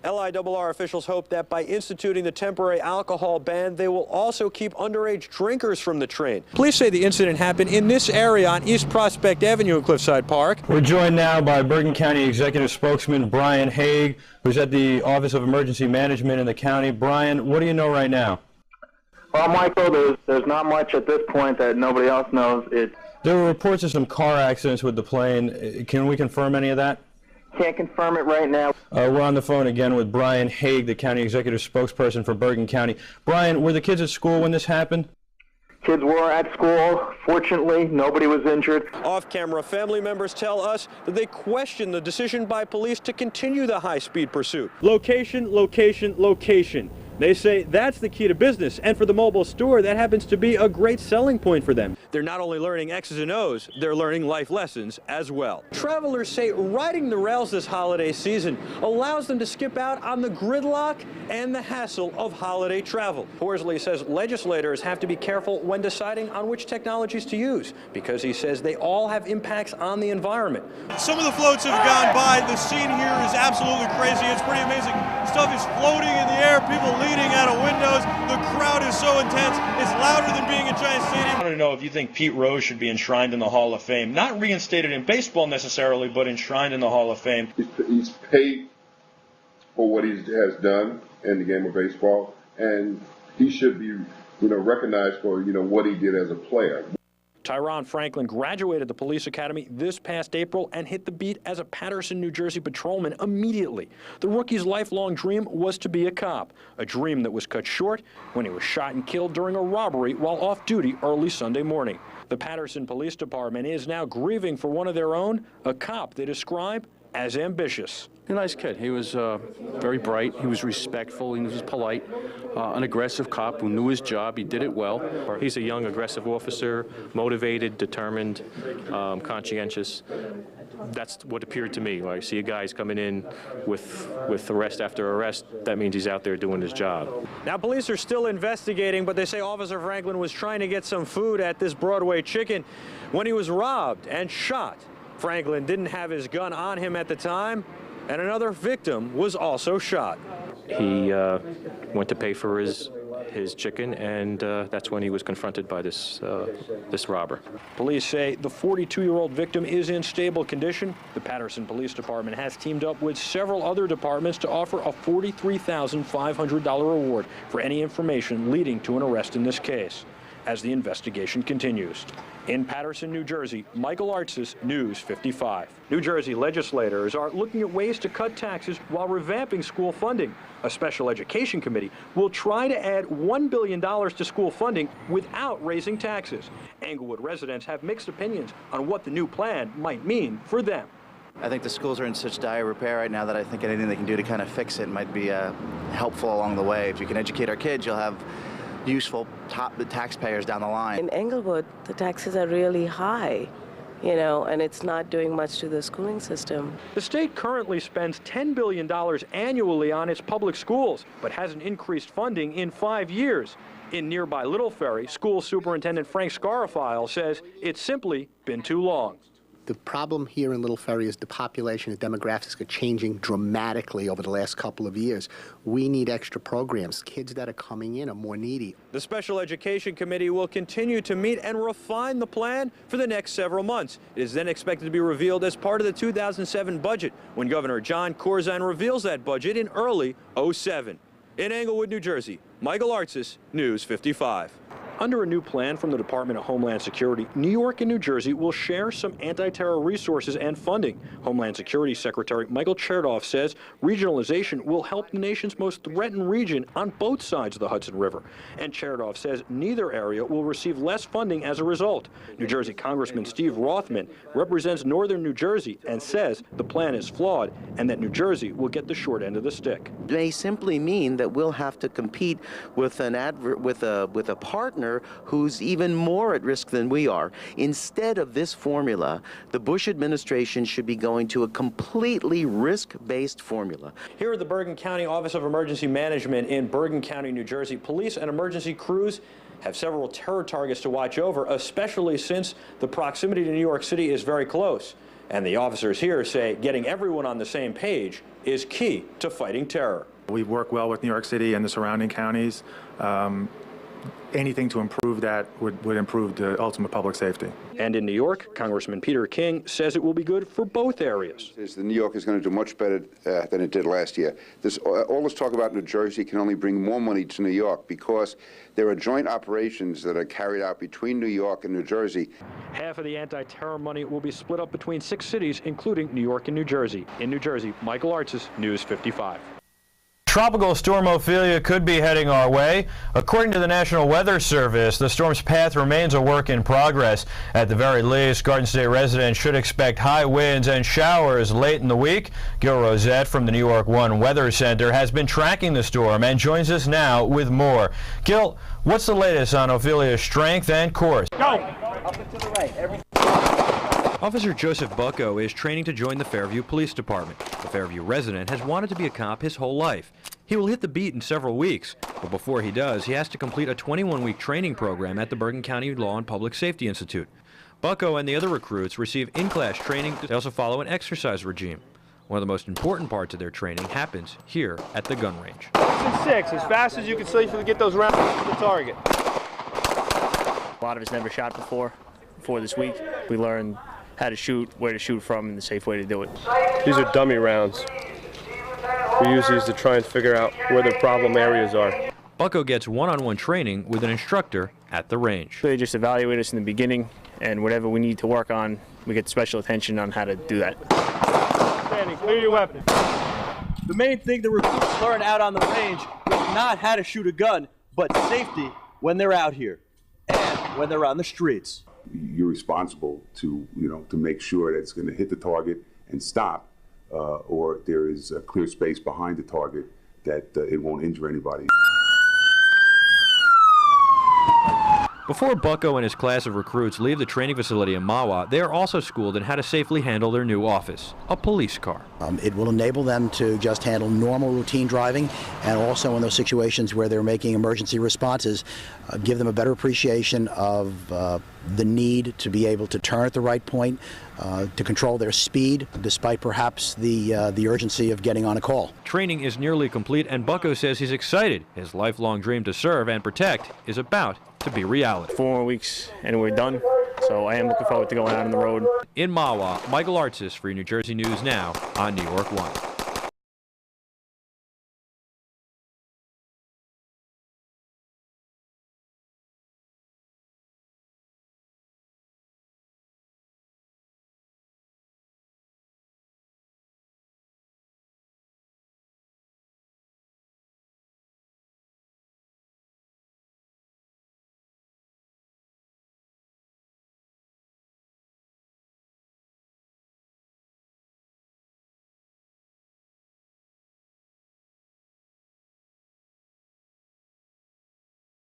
LIRR officials hope that by instituting the temporary alcohol ban, they will also keep underage drinkers from the train. Police say the incident happened in this area on East Prospect Avenue in Cliffside Park. We're joined now by Bergen County Executive Spokesman Brian Haig, who's at the Office of Emergency Management in the county. Brian, what do you know right now? Well, Michael, there's not much at this point that nobody else knows. There were reports of some car accidents with the plane. Can we confirm any of that? Can't confirm it right now. We're on the phone again with Brian Haig, the county executive spokesperson for Bergen County. Brian, were the kids at school when this happened? Kids were at school. Fortunately, nobody was injured. Off camera, family members tell us that they question the decision by police to continue the high-speed pursuit. Location, location, location. They say that's the key to business, and for the mobile store, that happens to be a great selling point for them. They're not only learning X's and O's, they're learning life lessons as well. Travelers say riding the rails this holiday season allows them to skip out on the gridlock and the hassle of holiday travel. Horsley says legislators have to be careful when deciding on which technologies to use, because he says they all have impacts on the environment. Some of the floats have gone by. The scene here is absolutely crazy. It's pretty amazing. Stuff is floating in the air, people leaning out of windows. The crowd is so intense. It's louder than being in Giant Stadium. I want to know if you think Pete Rose should be enshrined in the Hall of Fame. Not reinstated in baseball necessarily, but enshrined in the Hall of Fame. He's paid for what he has done in the game of baseball, and he should be, recognized for, what he did as a player. Tyron Franklin graduated the police academy this past April and hit the beat as a Paterson, New Jersey patrolman immediately. The rookie's lifelong dream was to be a cop, a dream that was cut short when he was shot and killed during a robbery while off duty early Sunday morning. The Paterson Police Department is now grieving for one of their own, a cop they describe as ambitious. A nice kid. He was very bright. He was respectful. He was polite. An aggressive cop who knew his job. He did it well. He's a young, aggressive officer, motivated, determined, conscientious. That's what appeared to me. When I see a guy's coming in with arrest after arrest, that means he's out there doing his job. Now, police are still investigating, but they say Officer Franklin was trying to get some food at this Broadway Chicken when he was robbed and shot. Franklin didn't have his gun on him at the time, and another victim was also shot. He went to pay for his chicken, and that's when he was confronted by this robber. Police say the 42-year-old victim is in stable condition. The Paterson Police Department has teamed up with several other departments to offer a $43,500 reward for any information leading to an arrest in this case, as the investigation continues. In Paterson, New Jersey, Michael Artsis, News 55. New Jersey legislators are looking at ways to cut taxes while revamping school funding. A special education committee will try to add $1 billion to school funding without raising taxes. Englewood residents have mixed opinions on what the new plan might mean for them. I think the schools are in such dire repair right now that I think anything they can do to kind of fix it might be helpful along the way. If you can educate our kids, you'll have useful taxpayers down the line. In Englewood, the taxes are really high, and it's not doing much to the schooling system. The state currently spends $10 billion annually on its public schools, but hasn't increased funding in 5 years. In nearby Little Ferry, school superintendent Frank Scarafile says it's simply been too long. The problem here in Little Ferry is the population and demographics are changing dramatically over the last couple of years. We need extra programs. Kids that are coming in are more needy. The Special Education Committee will continue to meet and refine the plan for the next several months. It is then expected to be revealed as part of the 2007 budget, when Governor John Corzine reveals that budget in early '07. In Englewood, New Jersey, Michael Artsis, News 55. Under a new plan from the Department of Homeland Security, New York and New Jersey will share some anti-terror resources and funding. Homeland Security Secretary Michael Chertoff says regionalization will help the nation's most threatened region on both sides of the Hudson River. And Chertoff says neither area will receive less funding as a result. New Jersey Congressman Steve Rothman represents northern New Jersey and says the plan is flawed and that New Jersey will get the short end of the stick. It may simply mean that we'll have to compete with a partner who's even more at risk than we are. Instead of this formula, the Bush administration should be going to a completely risk-based formula. Here at the Bergen County Office of Emergency Management in Bergen County, New Jersey, police and emergency crews have several terror targets to watch over, especially since the proximity to New York City is very close. And the officers here say getting everyone on the same page is key to fighting terror. We work well with New York City and the surrounding counties. Anything to improve that would improve the ultimate public safety. And in New York, Congressman Peter King says it will be good for both areas. New York is going to do much better than it did last year. All this talk about New Jersey can only bring more money to New York because there are joint operations that are carried out between New York and New Jersey. Half of the anti-terror money will be split up between 6 cities, including New York and New Jersey. In New Jersey, Michael Artsis, News 55. Tropical storm Ophelia could be heading our way. According to the National Weather Service, the storm's path remains a work in progress. At the very least, Garden State residents should expect high winds and showers late in the week. Gil Rosette from the New York One Weather Center has been tracking the storm and joins us now with more. Gil, what's the latest on Ophelia's strength and course? Go! Up and to the right. Officer Joseph Bucko is training to join the Fairview Police Department. The Fairview resident has wanted to be a cop his whole life. He will hit the beat in several weeks, but before he does, he has to complete a 21-week training program at the Bergen County Law and Public Safety Institute. Bucko and the other recruits receive in-class training. They also follow an exercise regime. One of the most important parts of their training happens here at the gun range. 6 as fast as you can safely get those rounds to the target. A lot of us never shot before this week. We learned how to shoot, where to shoot from, and the safe way to do it. These are dummy rounds. We use these to try and figure out where the problem areas are. Bucko gets one-on-one training with an instructor at the range. They just evaluate us in the beginning, and whatever we need to work on, we get special attention on how to do that. Standing, clear your weapon. The main thing the recruits learn out on the range is not how to shoot a gun, but safety when they're out here and when they're on the streets. You're responsible to make sure that it's going to hit the target and stop, or there is a clear space behind the target that it won't injure anybody. Before Bucko and his class of recruits leave the training facility in Mahwah, they are also schooled in how to safely handle their new office, a police car. It will enable them to just handle normal routine driving, and also in those situations where they're making emergency responses, give them a better appreciation of the need to be able to turn at the right point, to control their speed, despite perhaps the urgency of getting on a call. Training is nearly complete, and Bucko says he's excited. His lifelong dream to serve and protect is about to be reality. 4 more weeks and we're done, so I am looking forward to going out on the road. In Mahwah, Michael Artsis for New Jersey News Now on New York One.